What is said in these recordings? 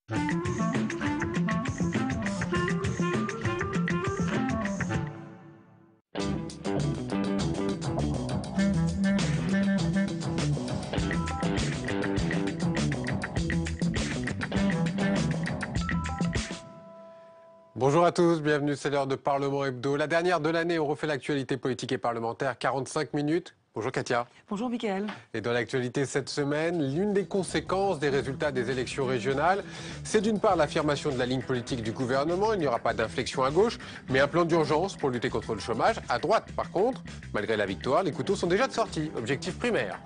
Bonjour à tous, bienvenue, c'est l'heure de Parlement Hebdo. La dernière de l'année, on refait l'actualité politique et parlementaire, 45 minutes. Bonjour Katia. Bonjour Mickaël. Et dans l'actualité cette semaine, l'une des conséquences des résultats des élections régionales, c'est d'une part l'affirmation de la ligne politique du gouvernement, il n'y aura pas d'inflexion à gauche, mais un plan d'urgence pour lutter contre le chômage. À droite, par contre, malgré la victoire, les couteaux sont déjà de sortie. Objectif primaire.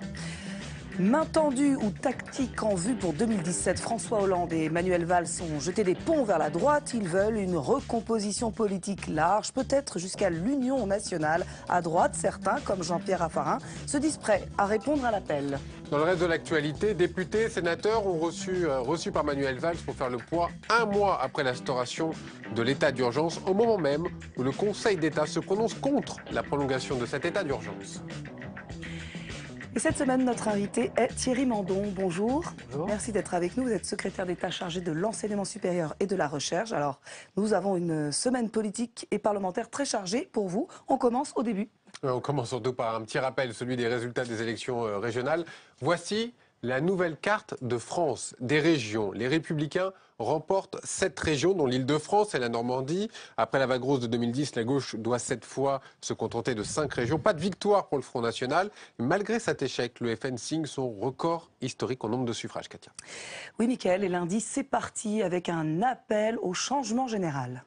Main tendue ou tactique en vue pour 2017, François Hollande et Manuel Valls ont jeté des ponts vers la droite. Ils veulent une recomposition politique large, peut-être jusqu'à l'Union nationale. À droite, certains, comme Jean-Pierre Raffarin, se disent prêts à répondre à l'appel. Dans le reste de l'actualité, députés, sénateurs ont reçu par Manuel Valls pour faire le point un mois après l'instauration de l'état d'urgence, au moment même où le Conseil d'État se prononce contre la prolongation de cet état d'urgence. Et cette semaine, notre invité est Thierry Mandon. Bonjour. Bonjour. Merci d'être avec nous. Vous êtes secrétaire d'État chargé de l'enseignement supérieur et de la recherche. Alors, nous avons une semaine politique et parlementaire très chargée pour vous. On commence au début. On commence surtout par un petit rappel, celui des résultats des élections régionales. Voici la nouvelle carte de France des régions. Les Républicains remportent 7 régions, dont l'Île-de-France et la Normandie. Après la vague rose de 2010, la gauche doit cette fois se contenter de 5 régions. Pas de victoire pour le Front National. Malgré cet échec, le FN signe son record historique en nombre de suffrages, Katia. Oui, Mickaël, et lundi, c'est parti avec un appel au changement général.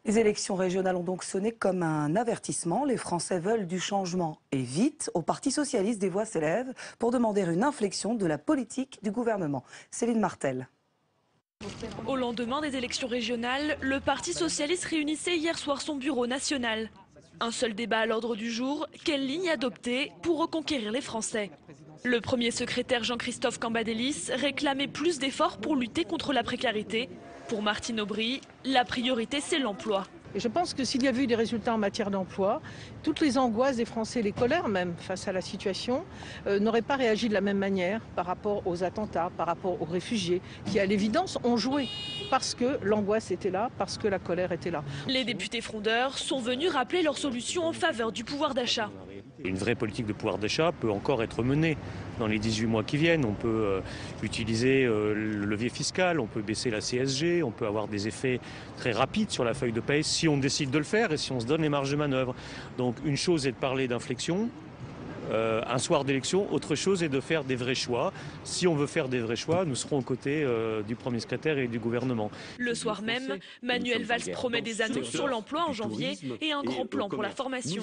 Les élections régionales ont donc sonné comme un avertissement. Les Français veulent du changement et vite. Au Parti socialiste, des voix s'élèvent pour demander une inflexion de la politique du gouvernement. Céline Martel. Au lendemain des élections régionales, le Parti socialiste réunissait hier soir son bureau national. Un seul débat à l'ordre du jour, quelle ligne adopter pour reconquérir les Français? Le premier secrétaire Jean-Christophe Cambadélis réclamait plus d'efforts pour lutter contre la précarité. Pour Martine Aubry, la priorité c'est l'emploi. Et je pense que s'il y avait eu des résultats en matière d'emploi, toutes les angoisses des Français, les colères même face à la situation, n'auraient pas réagi de la même manière par rapport aux attentats, par rapport aux réfugiés, qui à l'évidence ont joué parce que l'angoisse était là, parce que la colère était là. Les députés frondeurs sont venus rappeler leurs solutions en faveur du pouvoir d'achat. Une vraie politique de pouvoir d'achat peut encore être menée dans les 18 mois qui viennent. On peut utiliser le levier fiscal, on peut baisser la CSG, on peut avoir des effets très rapides sur la feuille de paie si on décide de le faire et si on se donne les marges de manœuvre. Donc une chose est de parler d'inflexion, un soir d'élection, autre chose est de faire des vrais choix. Si on veut faire des vrais choix, nous serons aux côtés du Premier secrétaire et du gouvernement. Le soir même, Manuel Valls promet des annonces sur l'emploi en janvier et un grand plan pour la formation.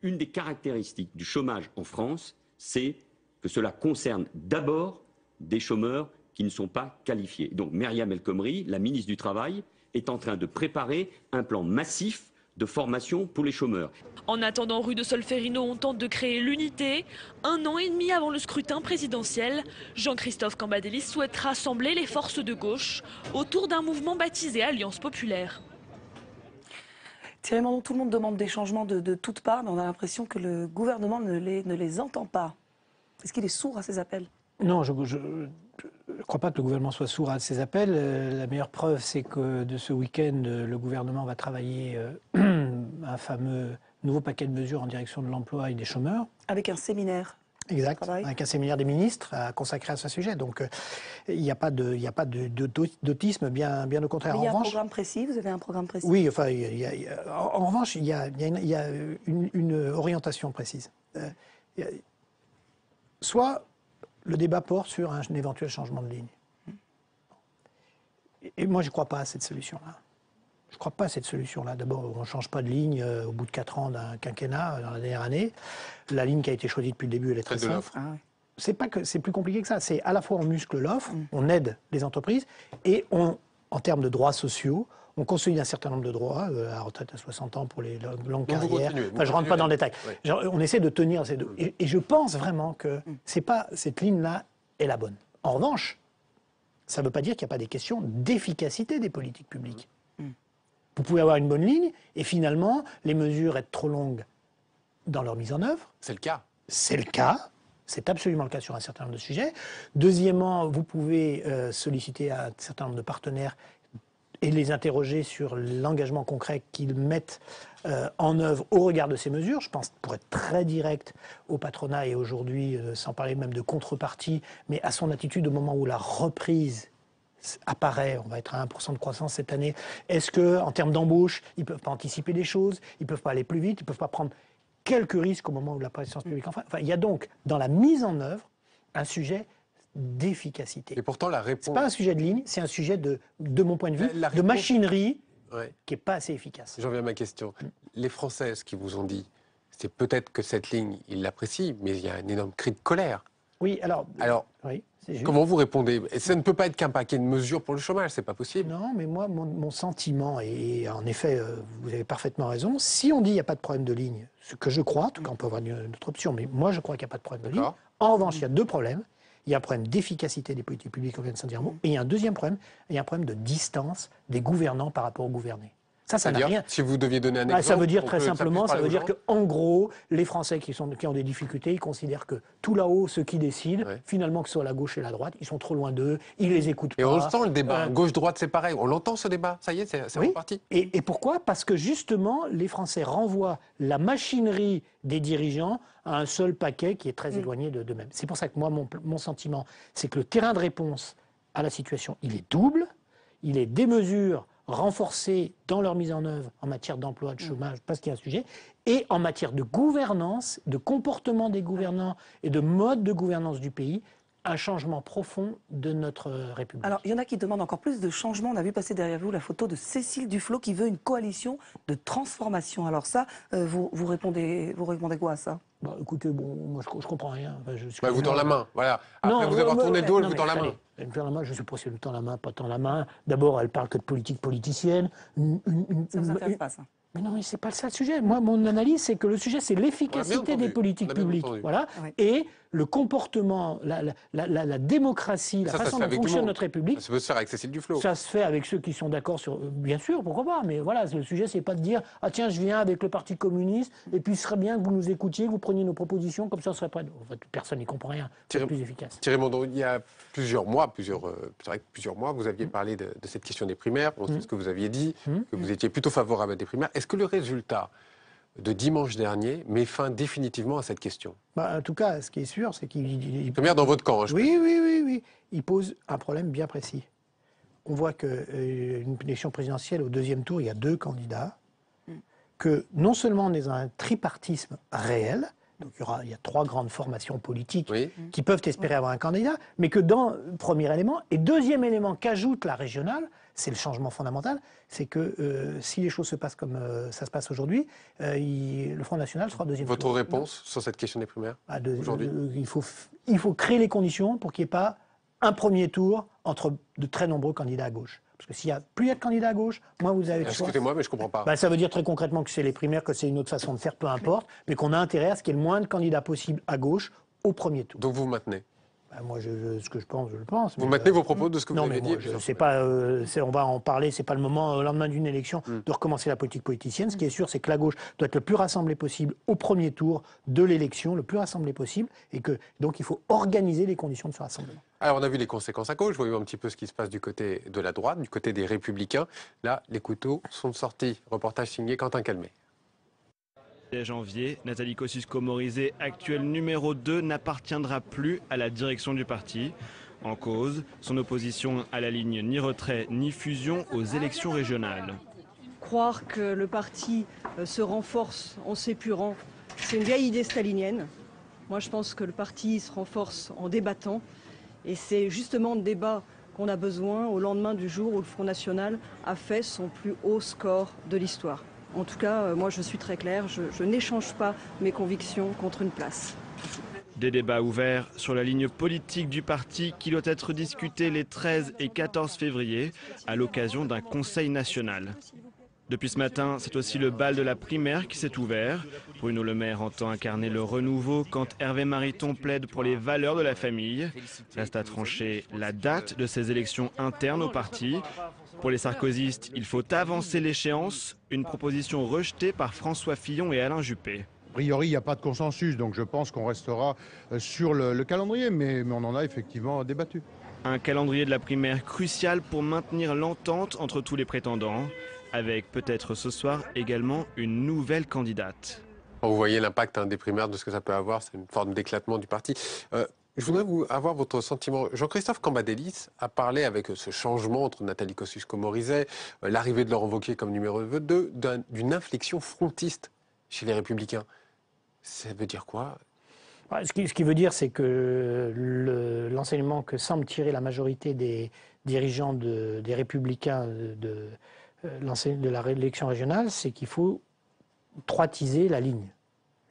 Une des caractéristiques du chômage en France, c'est que cela concerne d'abord des chômeurs qui ne sont pas qualifiés. Donc Myriam El Khomri, la ministre du Travail, est en train de préparer un plan massif de formation pour les chômeurs. En attendant, rue de Solferino, on tente de créer l'unité. 1 an et demi avant le scrutin présidentiel, Jean-Christophe Cambadélis souhaite rassembler les forces de gauche autour d'un mouvement baptisé Alliance populaire. Thierry Mandon, tout le monde demande des changements de toutes parts, mais on a l'impression que le gouvernement ne les entend pas. Est-ce qu'il est sourd à ces appels? Non, je ne crois pas que le gouvernement soit sourd à ces appels. La meilleure preuve, c'est que de ce week-end, le gouvernement va travailler un fameux nouveau paquet de mesures en direction de l'emploi et des chômeurs. Avec un séminaire. Exact, avec un séminaire des ministres consacré à ce sujet. Donc il n'y a pas d'autisme, bien au contraire. Mais il y a un programme précis, vous avez un programme précis? Oui, enfin, en revanche, il y a une orientation précise. Soit le débat porte sur un éventuel changement de ligne. Et moi, je ne crois pas à cette solution-là. Je ne crois pas à cette solution-là. D'abord, on ne change pas de ligne au bout de 4 ans d'un quinquennat, dans la dernière année. La ligne qui a été choisie depuis le début, elle est très simple. C'est pas que c'est plus compliqué que ça. C'est à la fois on muscle l'offre, on aide les entreprises, et en termes de droits sociaux, on consolide un certain nombre de droits, la retraite à 60 ans pour les longues carrières. Enfin, je ne rentre pas dans le détail. Oui. On essaie de tenir ces deux. Et je pense vraiment que cette ligne-là est la bonne. En revanche, ça ne veut pas dire qu'il n'y a pas des questions d'efficacité des politiques publiques. Vous pouvez avoir une bonne ligne et finalement, les mesures être trop longues dans leur mise en œuvre. C'est le cas. C'est le cas. C'est absolument le cas sur un certain nombre de sujets. Deuxièmement, vous pouvez solliciter un certain nombre de partenaires et les interroger sur l'engagement concret qu'ils mettent en œuvre au regard de ces mesures. Je pense, pour être très direct, au patronat et aujourd'hui, sans parler même de contrepartie, mais à son attitude au moment où la reprise apparaît, on va être à 1% de croissance cette année. Est-ce qu'en termes d'embauche, ils ne peuvent pas anticiper les choses, ils ne peuvent pas aller plus vite, ils ne peuvent pas prendre quelques risques au moment où la puissance publique enfin, il y a donc dans la mise en œuvre un sujet d'efficacité. Et pourtant la réponse... C'est pas un sujet de ligne, c'est un sujet de mon point de vue, de machinerie qui n'est pas assez efficace. J'en viens à ma question. Les Français, ce qu'ils vous ont dit, c'est peut-être que cette ligne, ils l'apprécient, mais il y a un énorme cri de colère. Oui, alors oui, comment vous répondez? Et ça ne peut pas être qu'un paquet de mesures pour le chômage, c'est pas possible. Non, mais moi, mon sentiment, et en effet, vous avez parfaitement raison, si on dit qu'il n'y a pas de problème de ligne, ce que je crois, en tout cas on peut avoir une autre option, mais moi je crois qu'il n'y a pas de problème de ligne. En revanche, il y a deux problèmes. Il y a un problème d'efficacité des politiques publiques, on vient de s'en dire un mot, et il y a un deuxième problème, il y a un problème de distance des gouvernants par rapport aux gouvernés. Ça n'a rien. Si vous deviez donner un exemple, ça veut dire très simplement, ça veut dire qu'en gros, les Français qui ont des difficultés, ils considèrent que tout là-haut, ceux qui décident, finalement que ce soit la gauche et la droite, ils sont trop loin d'eux, ils les écoutent pas. Et on le sent le débat, gauche-droite c'est pareil, on l'entend ce débat, ça y est, c'est reparti. Et pourquoi? Parce que justement, les Français renvoient la machinerie des dirigeants à un seul paquet qui est très éloigné d'eux-mêmes. C'est pour ça que moi, mon sentiment, c'est que le terrain de réponse à la situation, il est double, il est des mesures renforcés dans leur mise en œuvre en matière d'emploi, de chômage, parce qu'il y a un sujet, et en matière de gouvernance, de comportement des gouvernants et de mode de gouvernance du pays, un changement profond de notre République. Alors, il y en a qui demandent encore plus de changements. On a vu passer derrière vous la photo de Cécile Duflot qui veut une coalition de transformation. Alors ça, vous répondez quoi à ça? Bah, écoutez, bon, moi je comprends rien. Enfin, vous tend la main, voilà. Après vous avoir tourné le dos, elle vous tend la main. Elle me tend la main, je ne sais pas si elle me tend la main, pas tend la main. D'abord, elle parle que de politique politicienne. Ça ne vous intéresse pas, ça? Mais non, mais c'est pas ça le sujet. Moi, mon analyse, c'est que le sujet, c'est l'efficacité des politiques publiques. Voilà. Et le comportement, la démocratie, la façon dont fonctionne notre République. Ça peut se faire avec Cécile Duflot. Ça se fait avec ceux qui sont d'accord sur... Bien sûr, pourquoi pas. Mais voilà, le sujet, c'est pas de dire « Ah tiens, je viens avec le Parti communiste, et puis ce serait bien que vous nous écoutiez, que vous preniez nos propositions, comme ça, on serait pas... » En fait, personne n'y comprend rien. C'est plus efficace. Thierry Mondon, il y a plusieurs mois, vous aviez parlé de cette question des primaires. On sait ce que vous aviez dit, que vous étiez plutôt favorable à des primaires. Est-ce que le résultat de dimanche dernier met fin définitivement à cette question? En tout cas, ce qui est sûr, c'est qu'il... Première dans votre camp. Oui. Il pose un problème bien précis. On voit qu'une élection présidentielle, au deuxième tour, il y a deux candidats, que non seulement on est dans un tripartisme réel, donc il y a trois grandes formations politiques qui peuvent espérer avoir un candidat, mais que premier élément, et deuxième élément qu'ajoute la régionale, c'est le changement fondamental, c'est que si les choses se passent comme ça se passe aujourd'hui, le Front National sera deuxième tour. Votre réponse sur cette question des primaires aujourd'hui? Il faut créer les conditions pour qu'il n'y ait pas un premier tour entre de très nombreux candidats à gauche. Parce que s'il y a plus de candidats à gauche, moins vous avez de choix. Excusez-moi, mais je ne comprends pas. Ça veut dire très concrètement que c'est les primaires, que c'est une autre façon de faire, peu importe, mais qu'on a intérêt à ce qu'il y ait le moins de candidats possible à gauche au premier tour. Donc vous maintenez? Moi, ce que je pense, je le pense. Vous maintenez vos propos de ce que vous avez dit? On va en parler, c'est pas le moment, au lendemain d'une élection, de recommencer la politique politicienne. Ce qui est sûr, c'est que la gauche doit être le plus rassemblée possible au premier tour de l'élection, le plus rassemblée possible, et que donc il faut organiser les conditions de ce rassemblement. Alors on a vu les conséquences à gauche, voyons un petit peu ce qui se passe du côté de la droite, du côté des Républicains. Là, les couteaux sont sortis. Reportage signé Quentin Calmet. Dès janvier, Nathalie Kosciusko-Morizet, actuelle numéro 2, n'appartiendra plus à la direction du parti. En cause, son opposition à la ligne ni retrait ni fusion aux élections régionales. Croire que le parti se renforce en s'épurant, c'est une vieille idée stalinienne. Moi, je pense que le parti se renforce en débattant. Et c'est justement de débat qu'on a besoin au lendemain du jour où le Front National a fait son plus haut score de l'histoire. En tout cas, moi je suis très claire, je n'échange pas mes convictions contre une place. Des débats ouverts sur la ligne politique du parti qui doit être discuté les 13 et 14 février à l'occasion d'un conseil national. Depuis ce matin, c'est aussi le bal de la primaire qui s'est ouvert. Bruno Le Maire entend incarner le renouveau quand Hervé Mariton plaide pour les valeurs de la famille. Reste à trancher la date de ces élections internes au parti. Pour les sarkozystes, il faut avancer l'échéance, une proposition rejetée par François Fillon et Alain Juppé. A priori, il n'y a pas de consensus, donc je pense qu'on restera sur le calendrier, mais on en a effectivement débattu. Un calendrier de la primaire crucial pour maintenir l'entente entre tous les prétendants, avec peut-être ce soir également une nouvelle candidate. Vous voyez l'impact des primaires, de ce que ça peut avoir, c'est une forme d'éclatement du parti. Je voudrais avoir votre sentiment. Jean-Christophe Cambadélis a parlé avec ce changement entre Nathalie Kosciusko-Morizet, l'arrivée de Laurent Wauquiez comme numéro 2, d'une inflexion frontiste chez les Républicains. Ça veut dire quoi? Ce qui veut dire, c'est que l'enseignement que semble tirer la majorité des dirigeants des Républicains de l'élection régionale, c'est qu'il faut droitiser la ligne.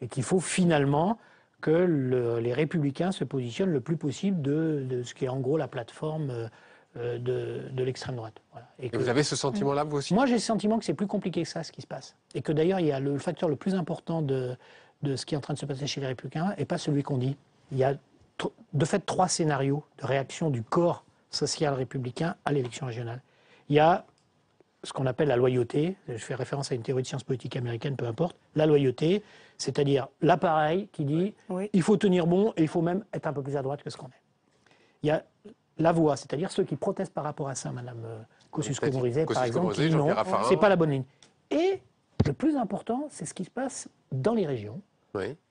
Et qu'il faut finalement que les Républicains se positionnent le plus possible de ce qui est en gros la plateforme de l'extrême droite. Voilà. Et vous avez ce sentiment-là, vous aussi? Moi, j'ai le sentiment que c'est plus compliqué que ça, ce qui se passe. Et que d'ailleurs, il y a le facteur le plus important de ce qui est en train de se passer chez les Républicains, et pas celui qu'on dit. Il y a de fait 3 scénarios de réaction du corps social républicain à l'élection régionale. Il y a ce qu'on appelle la loyauté, je fais référence à une théorie de sciences politiques américaine, peu importe, la loyauté, c'est-à-dire l'appareil qui dit il faut tenir bon et il faut même être un peu plus à droite que ce qu'on est. Il y a la voix, c'est-à-dire ceux qui protestent par rapport à ça, Mme Kosciusko-Morizet, par exemple, qui disent non, c'est pas la bonne ligne. Et le plus important, c'est ce qui se passe dans les régions,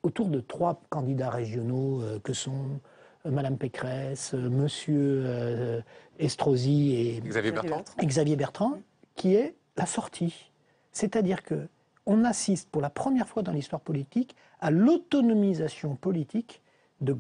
autour de 3 candidats régionaux que sont Mme Pécresse, M. Estrosi et Xavier Bertrand, qui est la sortie. C'est-à-dire qu'on assiste pour la première fois dans l'histoire politique à l'autonomisation politique de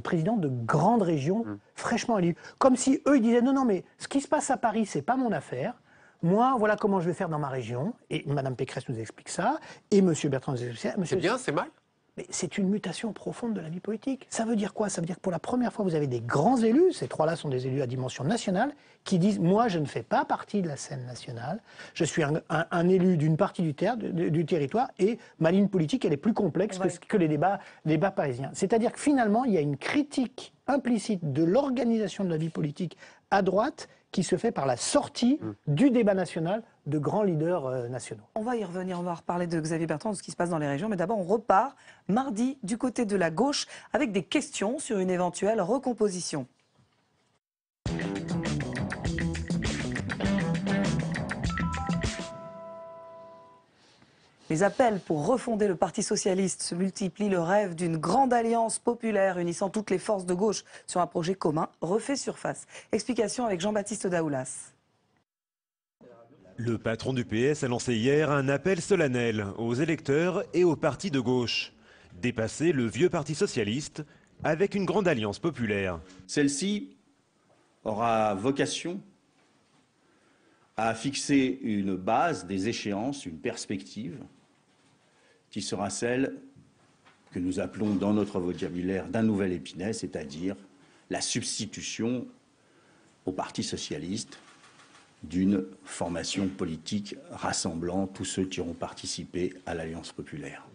présidents de grandes régions fraîchement élus. Comme si eux, ils disaient non, mais ce qui se passe à Paris, c'est pas mon affaire. Moi, voilà comment je vais faire dans ma région. Et Mme Pécresse nous explique ça. Et M. Bertrand nous explique ça. C'est bien, c'est mal? Mais c'est une mutation profonde de la vie politique. Ça veut dire quoi? Ça veut dire que pour la première fois, vous avez des grands élus, ces 3-là sont des élus à dimension nationale, qui disent « moi, je ne fais pas partie de la scène nationale, je suis un élu d'une partie du territoire, et ma ligne politique, elle est plus complexe que les débats parisiens ». C'est-à-dire que finalement, il y a une critique implicite de l'organisation de la vie politique à droite qui se fait par la sortie du débat national de grands leaders nationaux. On va y revenir, on va reparler de Xavier Bertrand, de ce qui se passe dans les régions, mais d'abord on repart mardi du côté de la gauche avec des questions sur une éventuelle recomposition. Les appels pour refonder le Parti socialiste se multiplient. Le rêve d'une grande alliance populaire unissant toutes les forces de gauche sur un projet commun refait surface. Explication avec Jean-Baptiste Daoulas. Le patron du PS a lancé hier un appel solennel aux électeurs et aux partis de gauche. Dépasser le vieux Parti socialiste avec une grande alliance populaire. Celle-ci aura vocation à fixer une base, des échéances, une perspective qui sera celle que nous appelons dans notre vocabulaire d'un nouvel Épinay, c'est-à-dire la substitution au Parti socialiste d'une formation politique rassemblant tous ceux qui auront participé à l'Alliance populaire.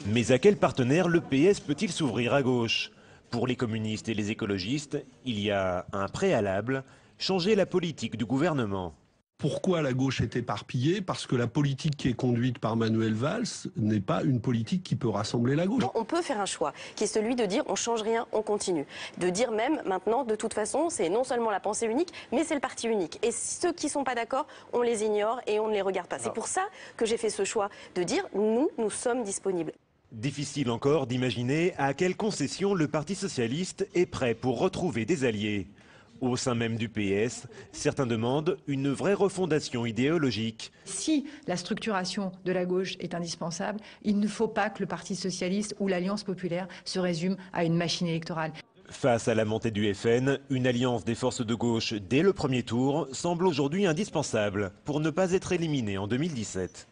Mais à quel partenaire le PS peut-il s'ouvrir à gauche? Pour les communistes et les écologistes, il y a un préalable, changer la politique du gouvernement. Pourquoi la gauche est éparpillée? Parce que la politique qui est conduite par Manuel Valls n'est pas une politique qui peut rassembler la gauche. On peut faire un choix, qui est celui de dire on change rien, on continue. De dire même maintenant, de toute façon, c'est non seulement la pensée unique, mais c'est le parti unique. Et ceux qui ne sont pas d'accord, on les ignore et on ne les regarde pas. C'est pour ça que j'ai fait ce choix de dire nous sommes disponibles. Difficile encore d'imaginer à quelle concession le Parti socialiste est prêt pour retrouver des alliés. Au sein même du PS, certains demandent une vraie refondation idéologique. Si la structuration de la gauche est indispensable, il ne faut pas que le Parti socialiste ou l'Alliance populaire se résume à une machine électorale. Face à la montée du FN, une alliance des forces de gauche dès le premier tour semble aujourd'hui indispensable pour ne pas être éliminé en 2017.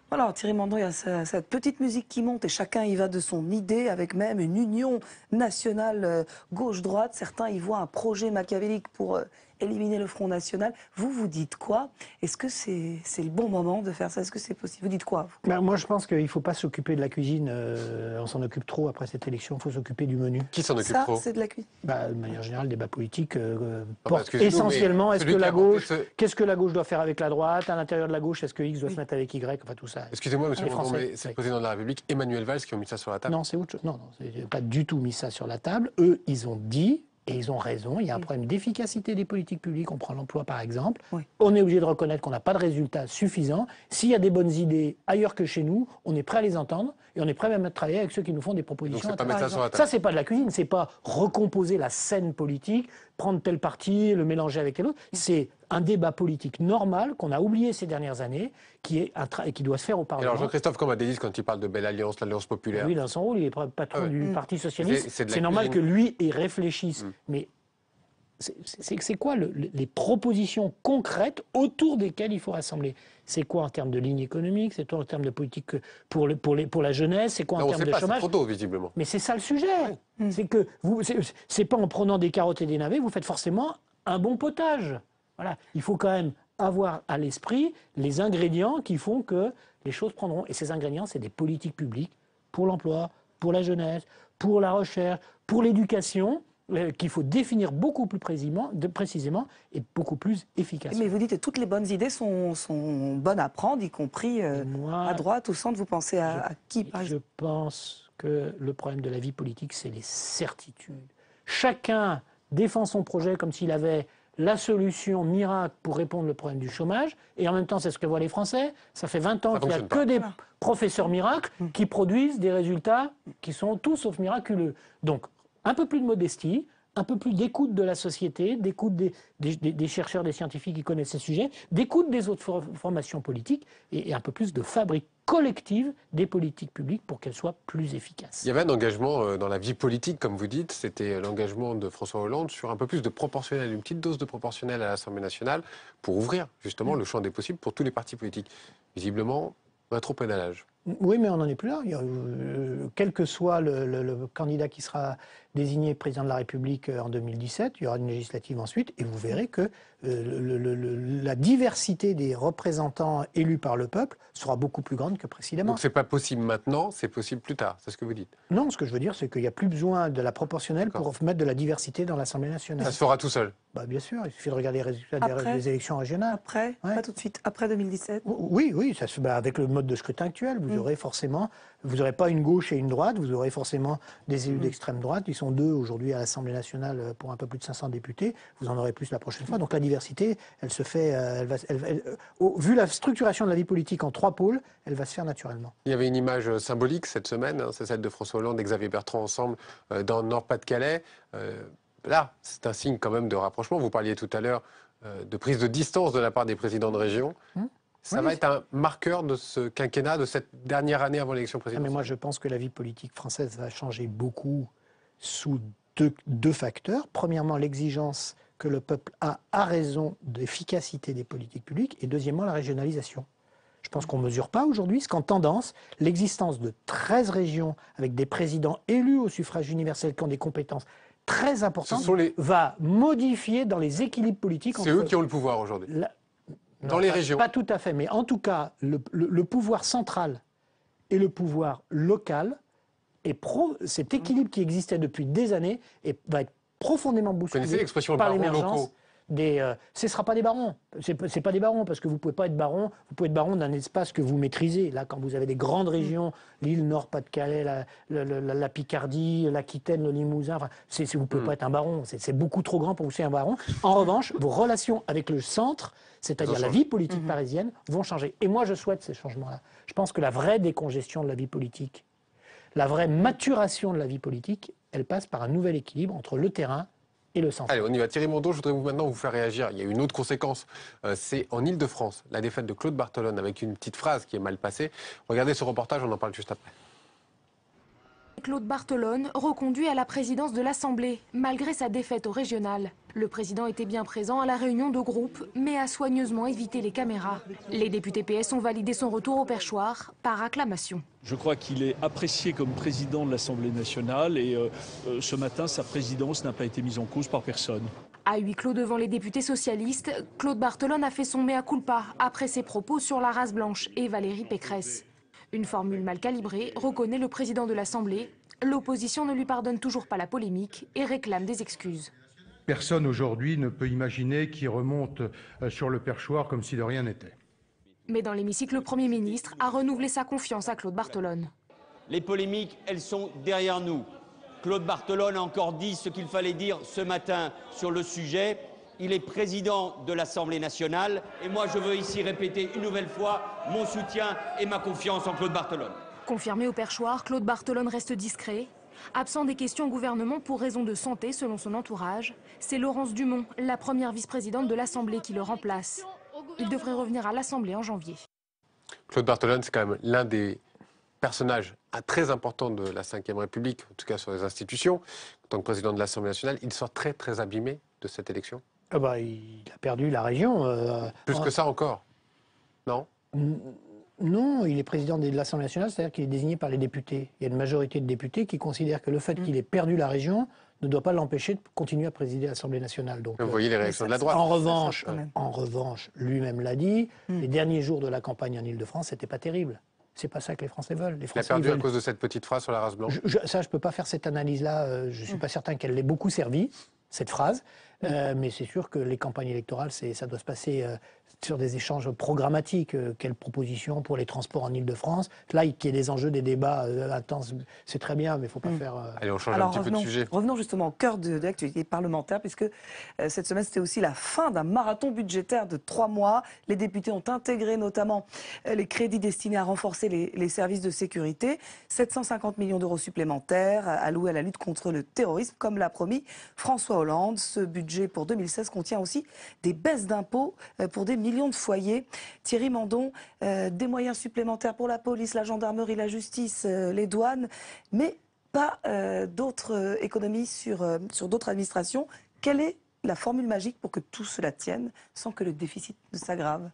Voilà, Thierry Mandon, il y a cette petite musique qui monte et chacun y va de son idée, avec même une union nationale gauche-droite. Certains y voient un projet machiavélique pour éliminer le Front National. Vous dites quoi? Est-ce que c'est le bon moment de faire ça? Est-ce que c'est possible? Vous dites quoi? Moi, je pense qu'il ne faut pas s'occuper de la cuisine. On s'en occupe trop après cette élection. Il faut s'occuper du menu. Qui s'en occupe trop? Ça, c'est de la cuisine. De manière générale, le débat politique porte essentiellement qu'est-ce que la gauche doit faire avec la droite? À l'intérieur de la gauche, est-ce que X doit se mettre avec Y? Enfin, tout ça. Excusez-moi, monsieur Bourdon, mais c'est le président de la République, Emmanuel Valls, qui ont mis ça sur la table. Non, c'est autre chose. Non, c'est pas du tout mis ça sur la table. Eux, ils ont dit, et ils ont raison, il y a un problème d'efficacité des politiques publiques. On prend l'emploi, par exemple. Oui. On est obligé de reconnaître qu'on n'a pas de résultats suffisants. S'il y a des bonnes idées ailleurs que chez nous, on est prêt à les entendre et on est prêt même à travailler avec ceux qui nous font des propositions. Donc, pas mettre ça sur la table. Ça, c'est pas de la cuisine, c'est pas recomposer la scène politique, prendre tel parti, le mélanger avec tel autre. C'est un débat politique normal qu'on a oublié ces dernières années, qui doit se faire au Parlement. Alors Jean-Christophe Cambadélis, quand il parle de Belle Alliance, l'Alliance populaire... Oui, dans son rôle, il est patron du Parti socialiste. C'est normal que lui y réfléchisse. Mais c'est quoi les propositions concrètes autour desquelles il faut rassembler? C'est quoi en termes de ligne économique? C'est quoi en termes de politique pour la jeunesse? C'est quoi en termes de chômage? C'est trop tôt, visiblement. Mais c'est ça le sujet. C'est que c'est pas en prenant des carottes et des navets, vous faites forcément un bon potage. Voilà. Il faut quand même avoir à l'esprit les ingrédients qui font que les choses prendront. Et ces ingrédients, c'est des politiques publiques pour l'emploi, pour la jeunesse, pour la recherche, pour l'éducation, qu'il faut définir beaucoup plus précisément et beaucoup plus efficacement. Mais vous dites que toutes les bonnes idées sont bonnes à prendre, y compris à droite, au centre. Vous pensez à qui, par exemple? Je pense que le problème de la vie politique, c'est les certitudes. Chacun défend son projet comme s'il avait la solution miracle pour répondre au problème du chômage, et en même temps, c'est ce que voient les Français. Ça fait 20 ans qu'il n'y a que des professeurs miracles qui produisent des résultats qui sont tout sauf miraculeux. Donc, un peu plus de modestie, un peu plus d'écoute de la société, d'écoute des chercheurs, des scientifiques qui connaissent ces sujets, d'écoute des autres formations politiques, et un peu plus de fabrique collective des politiques publiques pour qu'elles soient plus efficaces. Il y avait un engagement dans la vie politique, comme vous dites, c'était l'engagement de François Hollande sur un peu plus de proportionnel, une petite dose de proportionnel à l'Assemblée nationale pour ouvrir justement le champ des possibles pour tous les partis politiques. Visiblement, un trop pédalage. Oui, mais on n'en est plus là. Quel que soit le candidat qui sera désigné président de la République en 2017, il y aura une législative ensuite, et vous verrez que la diversité des représentants élus par le peuple sera beaucoup plus grande que précédemment. Donc c'est pas possible maintenant, c'est possible plus tard, c'est ce que vous dites? Non, ce que je veux dire, c'est qu'il n'y a plus besoin de la proportionnelle pour mettre de la diversité dans l'Assemblée nationale. Ça se fera tout seul? Bien sûr, il suffit de regarder les résultats des élections régionales. Après, pas tout de suite, après 2017? Oui, ça avec le mode de scrutin actuel, vous aurez forcément, vous n'aurez pas une gauche et une droite, vous aurez forcément des élus d'extrême droite, ils sont 2 aujourd'hui à l'Assemblée nationale pour un peu plus de 500 députés, vous en aurez plus la prochaine fois. Donc la diversité, elle se fait, vu la structuration de la vie politique en 3 pôles, elle va se faire naturellement. Il y avait une image symbolique cette semaine, c'est celle de François Hollande et Xavier Bertrand ensemble dans le Nord-Pas-de-Calais. Là, c'est un signe quand même de rapprochement. Vous parliez tout à l'heure de prise de distance de la part des présidents de région. Ça va être un marqueur de ce quinquennat, de cette dernière année avant l'élection présidentielle? Mais moi, je pense que la vie politique française va changer beaucoup sous deux facteurs. Premièrement, l'exigence que le peuple a à raison d'efficacité des politiques publiques. Et deuxièmement, la régionalisation. Je pense qu'on ne mesure pas aujourd'hui ce qu'en tendance, l'existence de 13 régions avec des présidents élus au suffrage universel qui ont des compétences très importantes va modifier dans les équilibres politiques. C'est eux qui ont le pouvoir aujourd'hui? Dans les régions? Pas tout à fait, mais en tout cas, le pouvoir central et le pouvoir local, cet équilibre qui existait depuis des années va être profondément bousculé par l'émergence. Ce ne sera pas des barons. C'est pas des barons, parce que vous ne pouvez pas être baron. Vous pouvez être baron d'un espace que vous maîtrisez. Là, quand vous avez des grandes régions, l'île Nord-Pas-de-Calais, la Picardie, l'Aquitaine, le Limousin, vous ne pouvez pas être un baron. C'est beaucoup trop grand pour vous être un baron. En revanche, vos relations avec le centre, c'est-à-dire la vie politique parisienne, vont changer. Et moi, je souhaite ces changements-là. Je pense que la vraie décongestion de la vie politique, la vraie maturation de la vie politique, elle passe par un nouvel équilibre entre le terrain et le centre. Allez, on y va. Thierry Mondot, je voudrais maintenant vous faire réagir. Il y a une autre conséquence, c'est en Ile-de-France, la défaite de Claude Barthelone avec une petite phrase qui est mal passée. Regardez ce reportage, on en parle juste après. Claude Barthelone, reconduit à la présidence de l'Assemblée, malgré sa défaite au régional. Le président était bien présent à la réunion de groupe, mais a soigneusement évité les caméras. Les députés PS ont validé son retour au perchoir par acclamation. Je crois qu'il est apprécié comme président de l'Assemblée nationale et ce matin, sa présidence n'a pas été mise en cause par personne. À huis clos devant les députés socialistes, Claude Barthelone a fait son mea culpa après ses propos sur la race blanche et Valérie Pécresse. Une formule mal calibrée, reconnaît le président de l'Assemblée. L'opposition ne lui pardonne toujours pas la polémique et réclame des excuses. Personne aujourd'hui ne peut imaginer qu'il remonte sur le perchoir comme si de rien n'était. Mais dans l'hémicycle, le Premier ministre a renouvelé sa confiance à Claude Barthelone. Les polémiques, elles sont derrière nous. Claude Barthelone a encore dit ce qu'il fallait dire ce matin sur le sujet. Il est président de l'Assemblée nationale et moi je veux ici répéter une nouvelle fois mon soutien et ma confiance en Claude Barthelone. Confirmé au perchoir, Claude Barthelone reste discret. Absent des questions au gouvernement pour raison de santé selon son entourage, c'est Laurence Dumont, la première vice-présidente de l'Assemblée, qui le remplace. Il devrait revenir à l'Assemblée en janvier. Claude Barthelone, c'est quand même l'un des personnages très important de la Ve République, en tout cas sur les institutions. En tant que président de l'Assemblée nationale, il sort très très abîmé de cette élection. Il a perdu la région. Plus que ça encore, non? Non, il est président de l'Assemblée nationale, c'est-à-dire qu'il est désigné par les députés. Il y a une majorité de députés qui considèrent que le fait qu'il ait perdu la région ne doit pas l'empêcher de continuer à présider l'Assemblée nationale. Donc, vous voyez les réactions de la droite. En revanche, lui-même l'a dit, les derniers jours de la campagne en Île-de-France, c'était pas terrible. C'est pas ça que les Français veulent. Il a perdu à cause de cette petite phrase sur la race blanche. Ça, je peux pas faire cette analyse-là. Je suis pas certain qu'elle l'ait beaucoup servi, cette phrase. Mais c'est sûr que les campagnes électorales, ça doit se passer sur des échanges programmatiques. Quelles propositions pour les transports en Île-de-France? Là, qu'il y ait des enjeux, des débats intenses, c'est très bien, mais il ne faut pas faire... Allez, on change un petit peu de sujet. Revenons justement au cœur de l'actualité parlementaire, puisque cette semaine, c'était aussi la fin d'un marathon budgétaire de 3 mois. Les députés ont intégré notamment les crédits destinés à renforcer les services de sécurité. 750 millions d'euros supplémentaires alloués à la lutte contre le terrorisme, comme l'a promis François Hollande. Ce budget pour 2016 contient aussi des baisses d'impôts pour des millions de foyers. Thierry Mandon, des moyens supplémentaires pour la police, la gendarmerie, la justice, les douanes, mais pas d'autres économies sur d'autres administrations. Quelle est la formule magique pour que tout cela tienne sans que le déficit ne s'aggrave?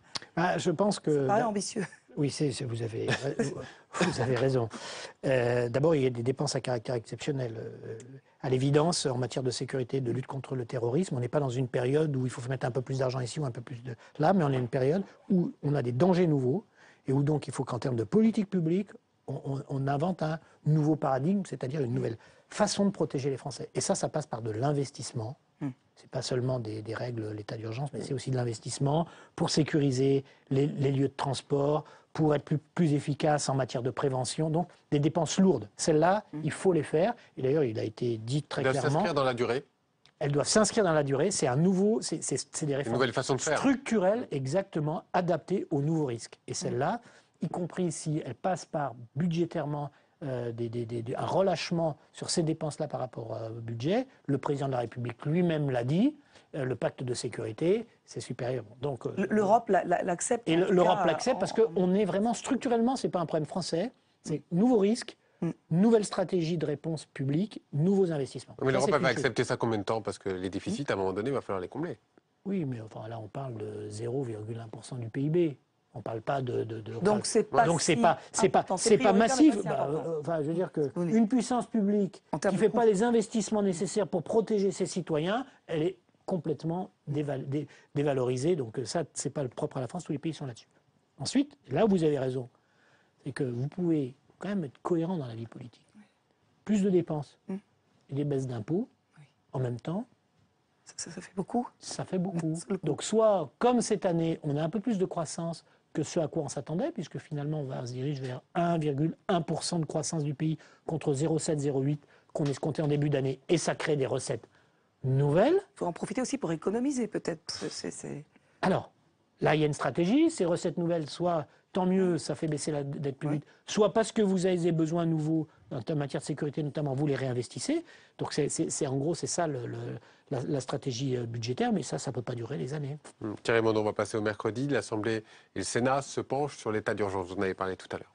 Je pense que... Ça paraît ambitieux. Oui, vous avez raison. D'abord, il y a des dépenses à caractère exceptionnel. À l'évidence, en matière de sécurité, de lutte contre le terrorisme, on n'est pas dans une période où il faut mettre un peu plus d'argent ici ou un peu plus de là, mais on est une période où on a des dangers nouveaux et où donc il faut qu'en termes de politique publique, on invente un nouveau paradigme, c'est-à-dire une nouvelle façon de protéger les Français. Et ça passe par de l'investissement. C'est pas seulement des règles, l'état d'urgence, mais c'est aussi de l'investissement pour sécuriser les lieux de transport, pour être plus efficace en matière de prévention. Donc, des dépenses lourdes. Celles-là, il faut les faire. Et d'ailleurs, il a été dit très clairement... Elles doivent s'inscrire dans la durée. Elles doivent s'inscrire dans la durée. C'est des réformes structurelles, exactement, adaptées aux nouveaux risques. Et celles-là, y compris si elles passent par budgétairement un relâchement sur ces dépenses-là par rapport au budget, le président de la République lui-même l'a dit, le pacte de sécurité, c'est supérieur. Donc l'Europe l'accepte. Et l'Europe l'accepte parce qu'on est vraiment structurellement, c'est pas un problème français, c'est nouveaux risques, nouvelle stratégie de réponse publique, nouveaux investissements. Mais l'Europe va accepter ça combien de temps? Parce que les déficits, à un moment donné, il va falloir les combler. Oui, mais enfin, là, on parle de 0,1% du PIB. On ne parle pas de donc c'est pas massif. Enfin, je veux dire qu'une puissance publique qui ne fait pas les investissements nécessaires pour protéger ses citoyens, elle est complètement dévalorisée. Donc ça, ce n'est pas le propre à la France, tous les pays sont là-dessus. Ensuite, là où vous avez raison, c'est que vous pouvez quand même être cohérent dans la vie politique. Plus de dépenses et des baisses d'impôts en même temps. Ça fait beaucoup. Ça fait beaucoup. Donc soit, comme cette année, on a un peu plus de croissance que ce à quoi on s'attendait, puisque finalement on va se diriger vers 1,1% de croissance du pays contre 0,7, 0,8 qu'on escomptait en début d'année, et ça crée des recettes nouvelles. Il faut en profiter aussi pour économiser peut-être. Alors, là il y a une stratégie, ces recettes nouvelles, soit tant mieux, ça fait baisser la dette publique, soit parce que vous avez des besoins nouveaux en matière de sécurité notamment, vous les réinvestissez. Donc en gros, c'est ça la stratégie budgétaire, mais ça ne peut pas durer des années. Thierry Mandon, on va passer au mercredi. L'Assemblée et le Sénat se penchent sur l'état d'urgence. Vous en avez parlé tout à l'heure.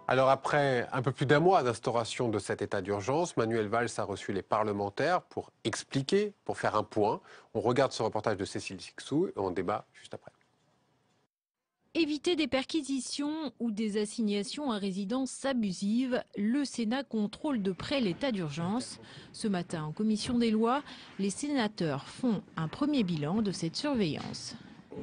Alors après un peu plus d'un mois d'instauration de cet état d'urgence, Manuel Valls a reçu les parlementaires pour expliquer, pour faire un point. On regarde ce reportage de Cécile Cixous et on débat juste après. Éviter des perquisitions ou des assignations à résidence abusives, le Sénat contrôle de près l'état d'urgence. Ce matin, en commission des lois, les sénateurs font un premier bilan de cette surveillance.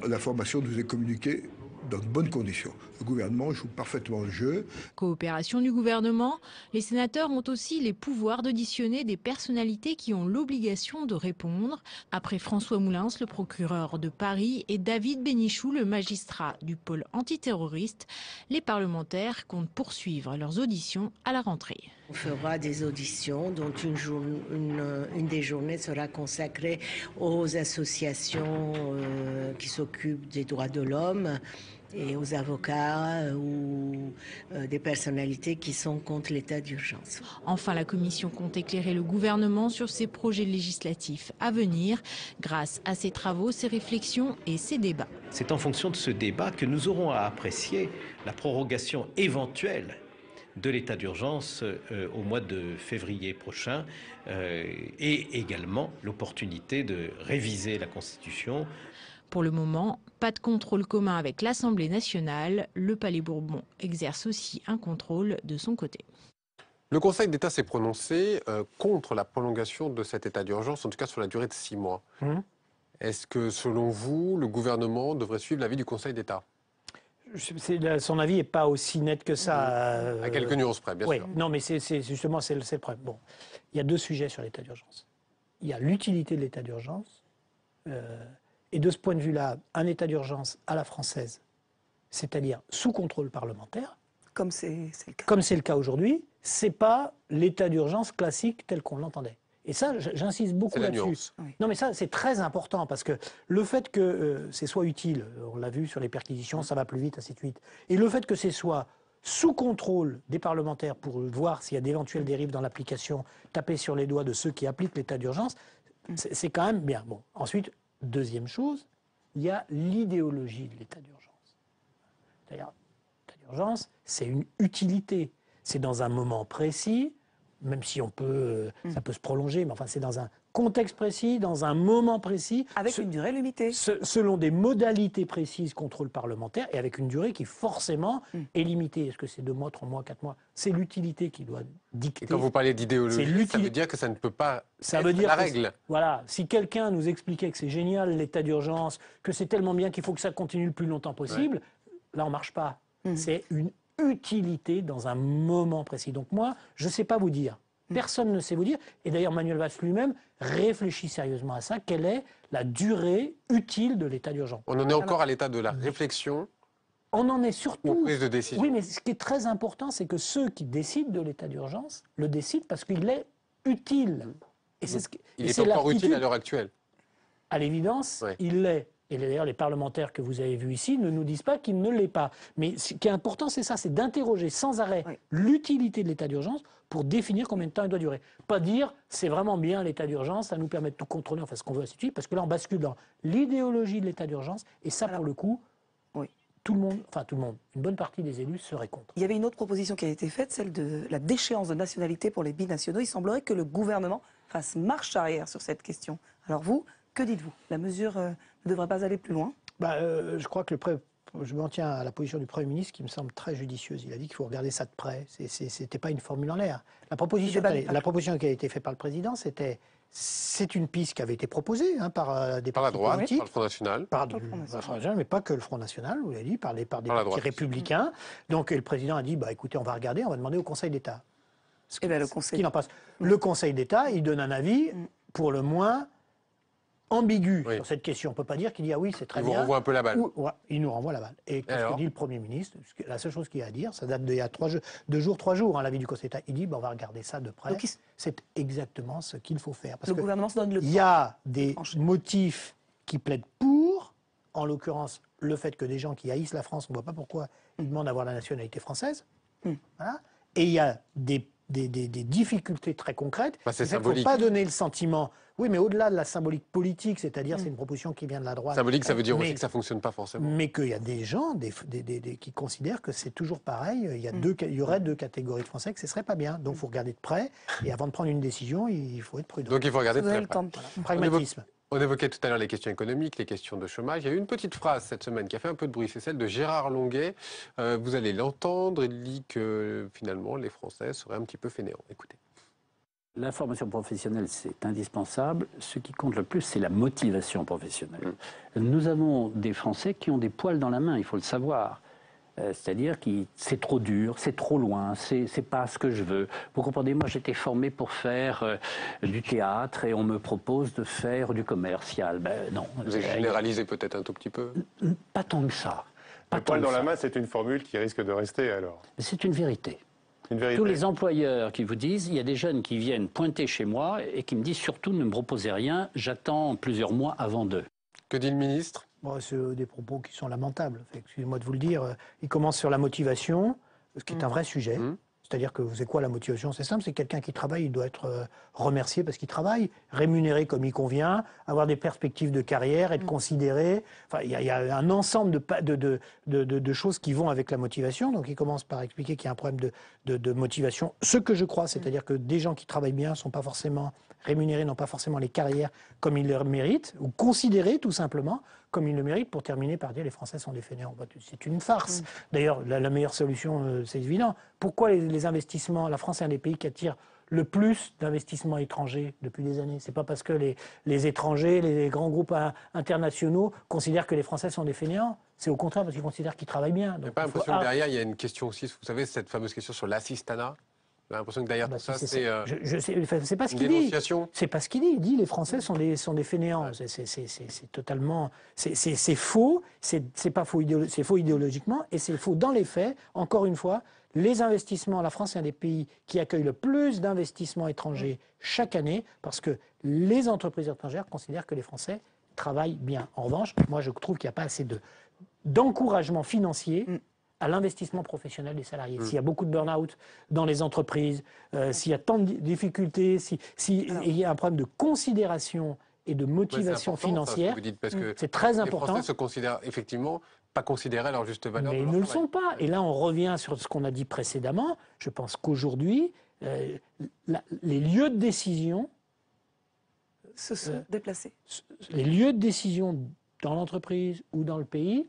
L'information nous est communiquée dans de bonnes conditions. Le gouvernement joue parfaitement le jeu. Coopération du gouvernement, les sénateurs ont aussi les pouvoirs d'auditionner des personnalités qui ont l'obligation de répondre. Après François Moulins, le procureur de Paris, et David Bénichou, le magistrat du pôle antiterroriste, les parlementaires comptent poursuivre leurs auditions à la rentrée. On fera des auditions dont une des journées sera consacrée aux associations qui s'occupent des droits de l'homme et aux avocats ou des personnalités qui sont contre l'état d'urgence. Enfin, la commission compte éclairer le gouvernement sur ses projets législatifs à venir grâce à ses travaux, ses réflexions et ses débats. C'est en fonction de ce débat que nous aurons à apprécier la prorogation éventuelle de l'état d'urgence au mois de février prochain et également l'opportunité de réviser la Constitution. Pour le moment, pas de contrôle commun avec l'Assemblée nationale. Le Palais Bourbon exerce aussi un contrôle de son côté. Le Conseil d'État s'est prononcé contre la prolongation de cet état d'urgence, en tout cas sur la durée de 6 mois. Est-ce que, selon vous, le gouvernement devrait suivre l'avis du Conseil d'État ? Son avis n'est pas aussi net que ça. À quelques nuances près, bien sûr. Non, mais c'est justement le problème. Bon, il y a 2 sujets sur l'état d'urgence. Il y a l'utilité de l'état d'urgence. Et de ce point de vue-là, un état d'urgence à la française, c'est-à-dire sous contrôle parlementaire, comme c'est le cas. Comme c'est le cas aujourd'hui, c'est pas l'état d'urgence classique tel qu'on l'entendait. Et ça, j'insiste beaucoup là-dessus. Oui. Non, mais ça, c'est très important parce que le fait que c'est soit utile, on l'a vu sur les perquisitions, ça va plus vite, ainsi de suite, et le fait que c'est soit sous contrôle des parlementaires pour voir s'il y a d'éventuelles dérives dans l'application, taper sur les doigts de ceux qui appliquent l'état d'urgence, c'est quand même bien. Bon, ensuite, deuxième chose, il y a l'idéologie de l'état d'urgence. C'est-à-dire, l'état d'urgence, c'est une utilité. C'est dans un moment précis, même si ça peut se prolonger, mais enfin, c'est dans un contexte précis, dans un moment précis. Avec une durée limitée. Selon des modalités précises, contrôle parlementaire, et avec une durée qui, forcément, est limitée. Est-ce que c'est 2 mois, 3 mois, 4 mois? C'est l'utilité qui doit dicter. Et quand vous parlez d'idéologie, ça veut dire que ça ne peut pas être la règle. Voilà. Si quelqu'un nous expliquait que c'est génial, l'état d'urgence, que c'est tellement bien qu'il faut que ça continue le plus longtemps possible, là, on ne marche pas. C'est une utilité dans un moment précis. Donc moi, je ne sais pas vous dire. Personne ne sait vous dire. Et d'ailleurs, Manuel Valls lui-même réfléchit sérieusement à ça. Quelle est la durée utile de l'état d'urgence? On en est encore à l'état de la réflexion. On en est surtout... Prise de décision. Oui, mais ce qui est très important, c'est que ceux qui décident de l'état d'urgence le décident parce qu'il est utile. Et il est encore utile à l'heure actuelle. À l'évidence, il l'est. Et d'ailleurs, les parlementaires que vous avez vus ici ne nous disent pas qu'il ne l'est pas. Mais ce qui est important, c'est ça, c'est d'interroger sans arrêt l'utilité de l'état d'urgence pour définir combien de temps il doit durer. Pas dire, c'est vraiment bien l'état d'urgence, ça nous permet de tout contrôler, enfin ce qu'on veut, ainsi de suite, parce que là, on bascule dans l'idéologie de l'état d'urgence, et ça, pour le coup, tout le monde, une bonne partie des élus seraient contre. Il y avait une autre proposition qui a été faite, celle de la déchéance de nationalité pour les binationaux. Il semblerait que le gouvernement fasse marche arrière sur cette question. Alors vous, que dites-vous? La mesure ne devrait pas aller plus loin? Je crois que je m'en tiens à la position du Premier ministre qui me semble très judicieuse. Il a dit qu'il faut regarder ça de près. Ce n'était pas une formule en l'air. La proposition qui a été faite par le président, c'est une piste qui avait été proposée par des partis politiques. Par le Front National. Par le Front National, mais pas que le Front National, vous l'avez dit, par des partis républicains. Donc le président a dit, écoutez, on va regarder, on va demander au Conseil d'État. Le Conseil d'État, il donne un avis, pour le moins ambigu sur cette question. On ne peut pas dire qu'il dit oui, c'est très bien. Il vous renvoie un peu la balle. Il nous renvoie la balle. Et qu'est-ce que dit le Premier ministre? La seule chose qu'il a à dire, ça date d'il y a 3 jours, l'avis du Conseil d'État. Il dit on va regarder ça de près. C'est exactement ce qu'il faut faire. Parce le gouvernement se donne le temps. Il y a des motifs qui plaident pour, en l'occurrence, le fait que des gens qui haïssent la France, on ne voit pas pourquoi ils demandent d'avoir la nationalité française. Voilà. Et il y a des difficultés très concrètes. C'est symbolique. Il ne faut pas donner le sentiment... Oui, mais au-delà de la symbolique politique, c'est-à-dire c'est une proposition qui vient de la droite. Symbolique, ça veut dire aussi que ça ne fonctionne pas forcément. Mais qu'il y a des gens qui considèrent que c'est toujours pareil. Il y aurait 2 catégories de Français que ce ne serait pas bien. Donc il faut regarder de près. Et avant de prendre une décision, il faut être prudent. Donc il faut regarder de près. Pragmatisme. On évoquait tout à l'heure les questions économiques, les questions de chômage. Il y a eu une petite phrase cette semaine qui a fait un peu de bruit, c'est celle de Gérard Longuet. Vous allez l'entendre, il dit que finalement les Français seraient un petit peu fainéants. Écoutez. La formation professionnelle, c'est indispensable. Ce qui compte le plus, c'est la motivation professionnelle. Nous avons des Français qui ont des poils dans la main, il faut le savoir. C'est-à-dire que c'est trop dur, c'est trop loin, c'est pas ce que je veux. Vous comprenez, moi j'étais formé pour faire du théâtre et on me propose de faire du commercial. Ben non. Vous avez généralisé peut-être un tout petit peu? Pas tant que ça. Le poil dans la main, c'est une formule qui risque de rester alors? C'est une vérité. Une vérité. Tous les employeurs qui vous disent, il y a des jeunes qui viennent pointer chez moi et qui me disent surtout ne me proposez rien, j'attends plusieurs mois avant d'eux. Que dit le ministre? Bon, c'est des propos qui sont lamentables. Excusez-moi de vous le dire. Il commence sur la motivation, ce qui est un vrai sujet. C'est-à-dire que c'est quoi la motivation? C'est simple, c'est quelqu'un qui travaille, il doit être remercié parce qu'il travaille, rémunéré comme il convient, avoir des perspectives de carrière, être considéré. Enfin, il y a un ensemble de choses qui vont avec la motivation. Donc il commence par expliquer qu'il y a un problème de motivation. Ce que je crois, c'est-à-dire que des gens qui travaillent bien ne sont pas forcément rémunérés, n'ont pas forcément les carrières comme ils le méritent, ou considérés tout simplement comme ils le méritent, pour terminer par dire les Français sont des fainéants. C'est une farce. D'ailleurs, la meilleure solution, c'est évident. Pourquoi les investissements, la France est un des pays qui attire le plus d'investissements étrangers depuis des années. C'est pas parce que les étrangers, les grands groupes internationaux considèrent que les Français sont des fainéants. C'est au contraire parce qu'ils considèrent qu'ils travaillent bien. Vous n'avez pas l'impression que derrière, il y a une question aussi, vous savez, cette fameuse question sur l'assistanat? J'ai l'impression que derrière tout ça, c'est pas ce qu'il dit. C'est pas ce qu'il dit. Il dit les Français sont des fainéants. Ouais. C'est totalement, c'est faux. C'est pas faux, c'est faux idéologiquement et c'est faux dans les faits. Encore une fois, les investissements. La France est un des pays qui accueille le plus d'investissements étrangers chaque année parce que les entreprises étrangères considèrent que les Français travaillent bien. En revanche, moi, je trouve qu'il n'y a pas assez d'encouragement financier à l'investissement professionnel des salariés. S'il y a beaucoup de burn-out dans les entreprises, s'il y a tant de difficultés, il y a un problème de considération et de motivation financière, c'est très important. Les Français se considèrent effectivement pas considérés à leur juste valeur. Mais ils ne le sont pas. Et là, on revient sur ce qu'on a dit précédemment. Je pense qu'aujourd'hui, les lieux de décision se sont déplacés. Les lieux de décision dans l'entreprise ou dans le pays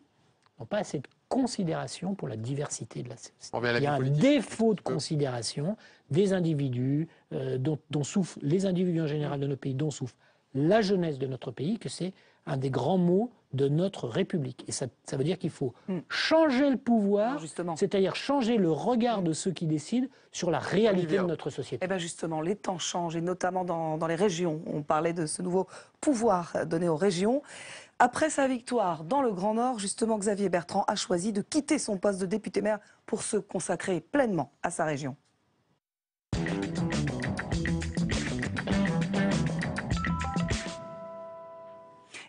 n'ont pas assez de considération pour la diversité de la société. Il y a un défaut de considération des individus, dont souffrent les individus en général de nos pays, dont souffre la jeunesse de notre pays, que c'est un des grands maux de notre République. Et ça veut dire qu'il faut changer le pouvoir, c'est-à-dire changer le regard de ceux qui décident sur la réalité de notre société. Eh bien justement, les temps changent, et notamment dans les régions. On parlait de ce nouveau pouvoir donné aux régions. Après sa victoire dans le Grand Nord, justement, Xavier Bertrand a choisi de quitter son poste de député-maire pour se consacrer pleinement à sa région.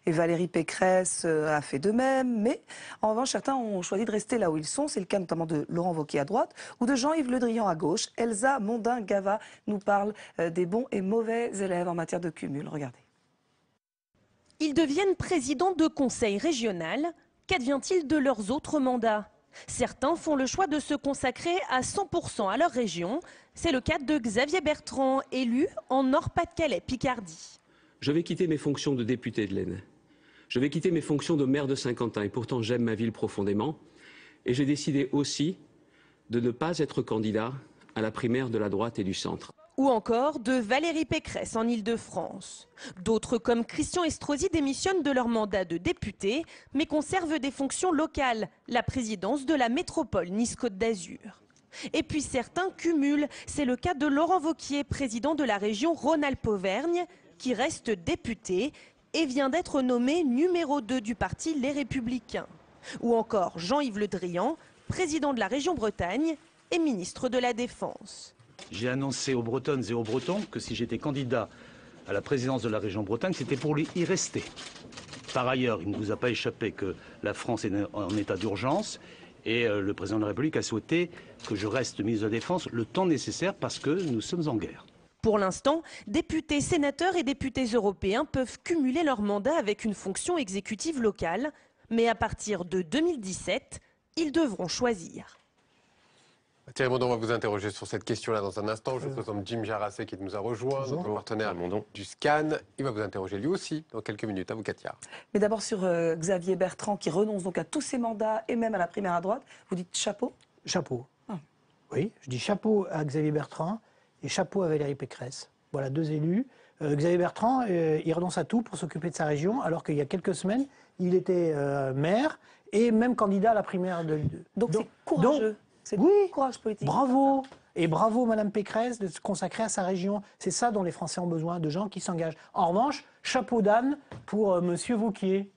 Et Valérie Pécresse a fait de même, mais en revanche, certains ont choisi de rester là où ils sont. C'est le cas notamment de Laurent Wauquiez à droite ou de Jean-Yves Le Drian à gauche. Elsa Mondin-Gava nous parle des bons et mauvais élèves en matière de cumul. Regardez. Ils deviennent présidents de conseil régional. Qu'advient-il de leurs autres mandats? Certains font le choix de se consacrer à 100% à leur région. C'est le cas de Xavier Bertrand, élu en Nord-Pas-de-Calais-Picardie. Je vais quitter mes fonctions de député de l'Aisne. Je vais quitter mes fonctions de maire de Saint-Quentin. Et pourtant, j'aime ma ville profondément. Et j'ai décidé aussi de ne pas être candidat à la primaire de la droite et du centre. Ou encore de Valérie Pécresse en Île-de-France. D'autres, comme Christian Estrosi, démissionnent de leur mandat de député, mais conservent des fonctions locales, la présidence de la métropole Nice-Côte d'Azur. Et puis certains cumulent. C'est le cas de Laurent Wauquiez, président de la région Rhône-Alpes-Auvergne, qui reste député et vient d'être nommé numéro 2 du parti Les Républicains. Ou encore Jean-Yves Le Drian, président de la région Bretagne et ministre de la Défense. J'ai annoncé aux Bretonnes et aux Bretons que si j'étais candidat à la présidence de la région Bretagne, c'était pour y rester. Par ailleurs, il ne vous a pas échappé que la France est en état d'urgence et le président de la République a souhaité que je reste ministre de la Défense le temps nécessaire parce que nous sommes en guerre. Pour l'instant, députés, sénateurs et députés européens peuvent cumuler leur mandat avec une fonction exécutive locale, mais à partir de 2017, ils devront choisir. Thierry Mondon, on va vous interroger sur cette question-là dans un instant. Je vous présente Jim Jarassé qui nous a rejoint, notre partenaire du SCAN. Il va vous interroger lui aussi dans quelques minutes. À vous, Katia. Mais d'abord sur Xavier Bertrand qui renonce donc à tous ses mandats et même à la primaire à droite. Vous dites chapeau? Chapeau. Oui, je dis chapeau à Xavier Bertrand et chapeau à Valérie Pécresse. Voilà, 2 élus. Xavier Bertrand, il renonce à tout pour s'occuper de sa région, alors qu'il y a quelques semaines, il était maire et même candidat à la primaire de... Donc c'est courageux. C'est oui, courage politique. Bravo. Et bravo, Madame Pécresse, de se consacrer à sa région. C'est ça dont les Français ont besoin, de gens qui s'engagent. En revanche, chapeau d'âne pour Monsieur Wauquiez.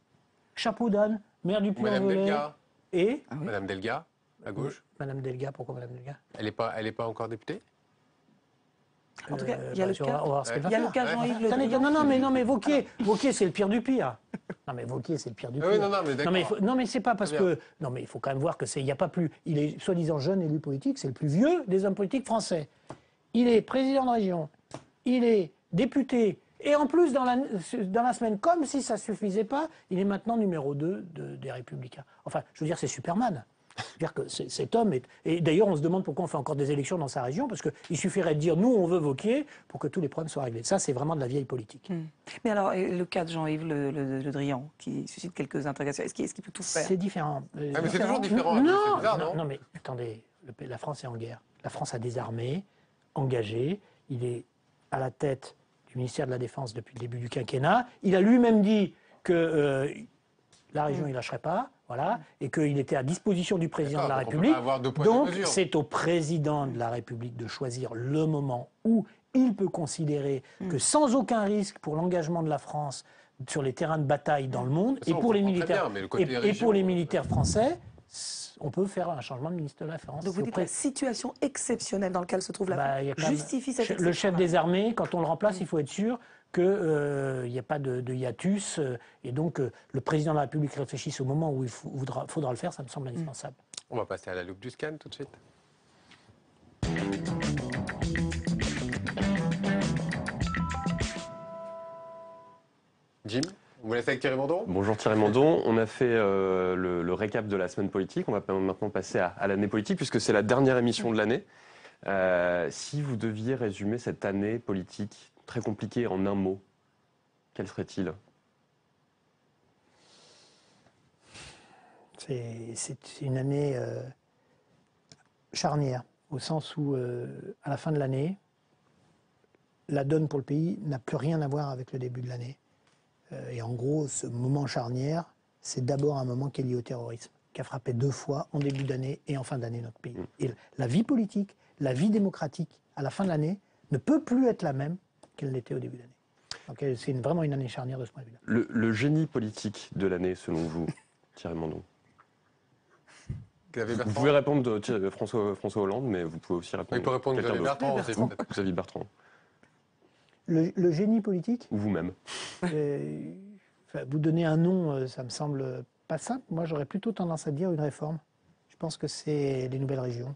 Chapeau d'âne, maire du Puy-en-Velay. Madame Delga. Et Madame Delga, à gauche. Madame Delga, pourquoi Madame Delga? Elle n'est pas encore députée? En tout cas, il y a le cas Jean-Yves Le Drian. Non, mais Wauquiez, c'est le pire du pire. Non, mais Wauquiez, c'est le pire du pire. Oui, mais d'accord. Non, mais c'est pas parce que... Non, mais il faut quand même voir que il n'y a pas plus... Il est soi-disant jeune élu politique, c'est le plus vieux des hommes politiques français. Il est président de région, il est député, et en plus, dans la semaine, comme si ça ne suffisait pas, il est maintenant numéro 2 des Républicains. Enfin, je veux dire, c'est Superman. C'est-à-dire que cet homme est... Et d'ailleurs, on se demande pourquoi on fait encore des élections dans sa région, parce qu'il suffirait de dire « nous, on veut Wauquiez » pour que tous les problèmes soient réglés. Ça, c'est vraiment de la vieille politique. Mais alors, le cas de Jean-Yves Le Drian, qui suscite quelques interrogations, est-ce qu'il peut tout faire? C'est différent. Mais c'est toujours différent. Non, mais attendez, la France est en guerre. La France a des armées engagées. Il est à la tête du ministère de la Défense depuis le début du quinquennat. Il a lui-même dit que la région, il ne lâcherait pas. Voilà, et qu'il était à disposition du président de la République. Donc, c'est au président de la République de choisir le moment où il peut considérer que sans aucun risque pour l'engagement de la France sur les terrains de bataille dans le monde, et pour les militaires français, on peut faire un changement de ministre de la Défense. Donc vous dites que la situation exceptionnelle dans laquelle se trouve la France justifie cette exception. Le chef des armées, quand on le remplace, il faut être sûr qu'il n'y a pas de hiatus. Et donc, le président de la République réfléchisse au moment où il faudra le faire, ça me semble indispensable. On va passer à la loupe du SCAN tout de suite. Jim, on vous laisse avec Thierry Mondon. Bonjour Thierry Mondon. On a fait le récap de la semaine politique. On va maintenant passer à l'année politique, puisque c'est la dernière émission de l'année. Si vous deviez résumer cette année politique très compliquée en un mot, quel serait-il? C'est une année charnière, au sens où, à la fin de l'année, la donne pour le pays n'a plus rien à voir avec le début de l'année. Et en gros, ce moment charnière, c'est d'abord un moment qui est lié au terrorisme, qui a frappé 2 fois, en début d'année et en fin d'année, notre pays. Et la vie politique, la vie démocratique, à la fin de l'année, ne peut plus être la même qu'elle l'était au début d'année. Donc c'est vraiment une année charnière de ce point de vue-là. Le génie politique de l'année, selon vous, Thierry Mondon? Vous pouvez répondre François Hollande, mais vous pouvez aussi répondre... Il peut répondre Xavier Bertrand. Le génie politique? Ou vous-même. Vous donner un nom, ça me semble pas simple. Moi, j'aurais plutôt tendance à dire une réforme. Je pense que c'est les nouvelles régions.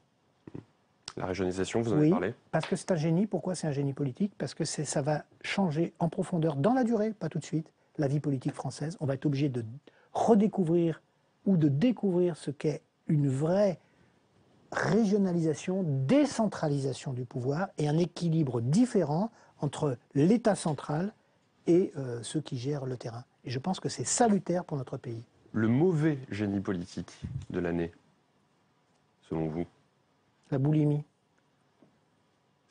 La régionalisation, vous en avez parlé? Parce que c'est un génie. Pourquoi c'est un génie politique? Parce que ça va changer en profondeur, dans la durée, pas tout de suite, la vie politique française. On va être obligé de redécouvrir ou de découvrir ce qu'est une vraie régionalisation, décentralisation du pouvoir et un équilibre différent entre l'État central et ceux qui gèrent le terrain. Et je pense que c'est salutaire pour notre pays. Le mauvais génie politique de l'année, selon vous? La boulimie.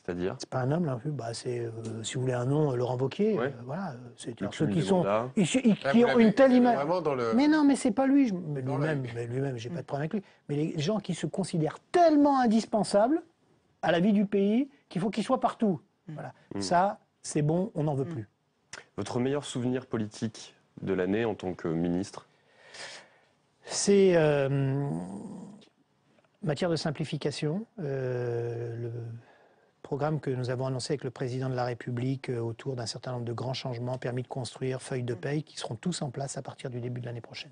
C'est-à-dire? C'est pas un homme, là. C'est, si vous voulez un nom, Laurent Wauquiez. Voilà. C'est ceux qui sont... qui ont une telle image... Mais non, mais c'est pas lui. Mais lui-même, j'ai pas de problème avec lui. Mais les gens qui se considèrent tellement indispensables à la vie du pays qu'il faut qu'ils soient partout. Voilà. Ça, c'est bon, on n'en veut plus. Votre meilleur souvenir politique de l'année en tant que ministre? C'est matière de simplification, le programme que nous avons annoncé avec le président de la République autour d'un certain nombre de grands changements, permis de construire, feuilles de paye, qui seront tous en place à partir du début de l'année prochaine.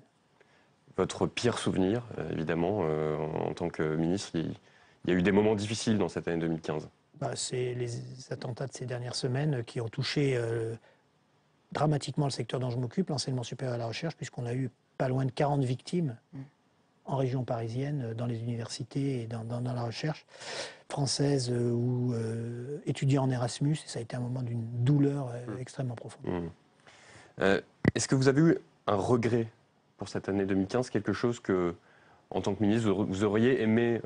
Votre pire souvenir, évidemment, en tant que ministre, il y a eu des moments difficiles dans cette année 2015. C'est les attentats de ces dernières semaines qui ont touché dramatiquement le secteur dont je m'occupe, l'enseignement supérieur et la recherche, puisqu'on a eu pas loin de 40 victimes en région parisienne, dans les universités et dans la recherche française ou étudiant en Erasmus. Et ça a été un moment d'une douleur extrêmement profonde. Est-ce que vous avez eu un regret pour cette année 2015, quelque chose que, en tant que ministre, vous auriez aimé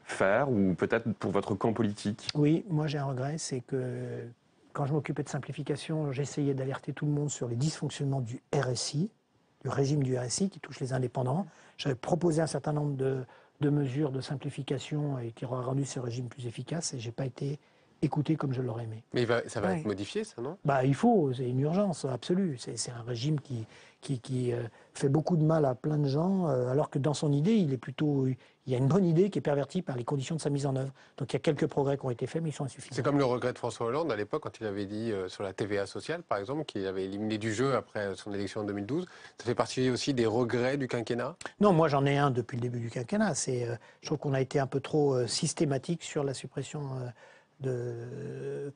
faire, ou peut-être pour votre camp politique? Oui, moi j'ai un regret, c'est que quand je m'occupais de simplification, j'essayais d'alerter tout le monde sur les dysfonctionnements du RSI, du régime du RSI qui touche les indépendants. J'avais proposé un certain nombre de mesures de simplification et qui auraient rendu ce régime plus efficace, et je n'ai pas été écouté comme je l'aurais aimé. Mais ça va être modifié, ça, non? Il faut, c'est une urgence absolue. C'est un régime qui fait beaucoup de mal à plein de gens, alors que dans son idée, il y a une bonne idée qui est pervertie par les conditions de sa mise en œuvre. Donc il y a quelques progrès qui ont été faits, mais ils sont insuffisants. C'est comme le regret de François Hollande à l'époque, quand il avait dit sur la TVA sociale, par exemple, qu'il avait éliminé du jeu après son élection en 2012. Ça fait partie aussi des regrets du quinquennat? Non, moi j'en ai un depuis le début du quinquennat. Je trouve qu'on a été un peu trop systématique sur la suppression le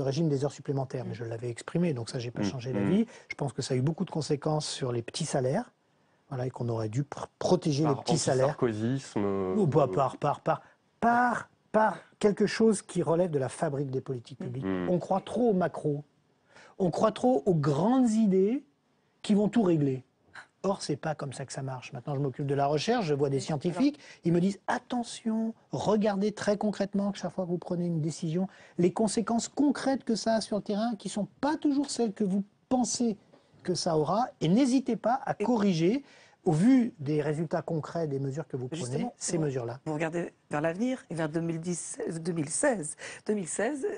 régime des heures supplémentaires, mais je l'avais exprimé, donc ça, j'ai pas changé d'avis. Je pense que ça a eu beaucoup de conséquences sur les petits salaires, voilà, et qu'on aurait dû protéger les petits salaires. Par quelque chose qui relève de la fabrique des politiques publiques. On croit trop au macro, on croit trop aux grandes idées qui vont tout régler. Or, c'est pas comme ça que ça marche. Maintenant, je m'occupe de la recherche, je vois des scientifiques, ils me disent attention, regardez très concrètement que chaque fois que vous prenez une décision, les conséquences concrètes que ça a sur le terrain, qui sont pas toujours celles que vous pensez que ça aura, et n'hésitez pas à corriger, au vu des résultats concrets des mesures que vous prenez, ces mesures-là. Vous regardez vers l'avenir et vers 2016,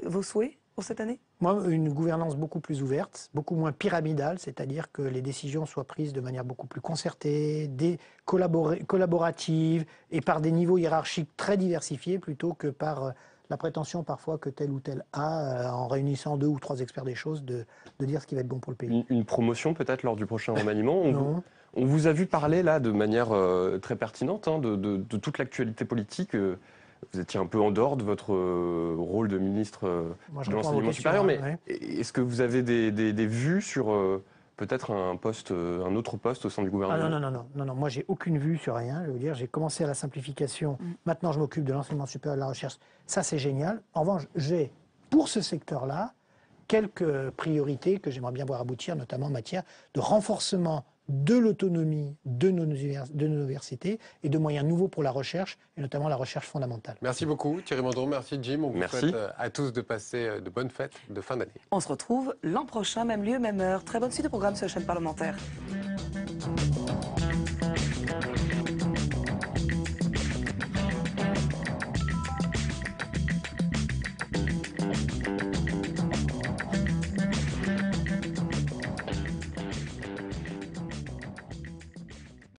vos souhaits pour cette année? Moi, une gouvernance beaucoup plus ouverte, beaucoup moins pyramidale, c'est-à-dire que les décisions soient prises de manière beaucoup plus concertée, collaborative et par des niveaux hiérarchiques très diversifiés, plutôt que par la prétention parfois que tel ou tel a, en réunissant 2 ou 3 experts des choses, de dire ce qui va être bon pour le pays. Une promotion peut-être lors du prochain remaniement? Non. On vous a vu parler là de manière très pertinente de toute l'actualité politique. Vous étiez un peu en dehors de votre rôle de ministre de l'enseignement supérieur, mais est-ce que vous avez des vues sur peut-être un autre poste au sein du gouvernement? Non, moi j'ai aucune vue sur rien. Je veux dire, j'ai commencé à la simplification, maintenant je m'occupe de l'enseignement supérieur et de la recherche. Ça c'est génial. En revanche, j'ai pour ce secteur-là quelques priorités que j'aimerais bien voir aboutir, notamment en matière de renforcement de l'autonomie de nos universités et de moyens nouveaux pour la recherche, et notamment la recherche fondamentale. Merci beaucoup Thierry Mandon, merci Jim. On vous souhaite à tous de passer de bonnes fêtes de fin d'année. On se retrouve l'an prochain, même lieu, même heure. Très bonne suite de programme sur la chaîne parlementaire.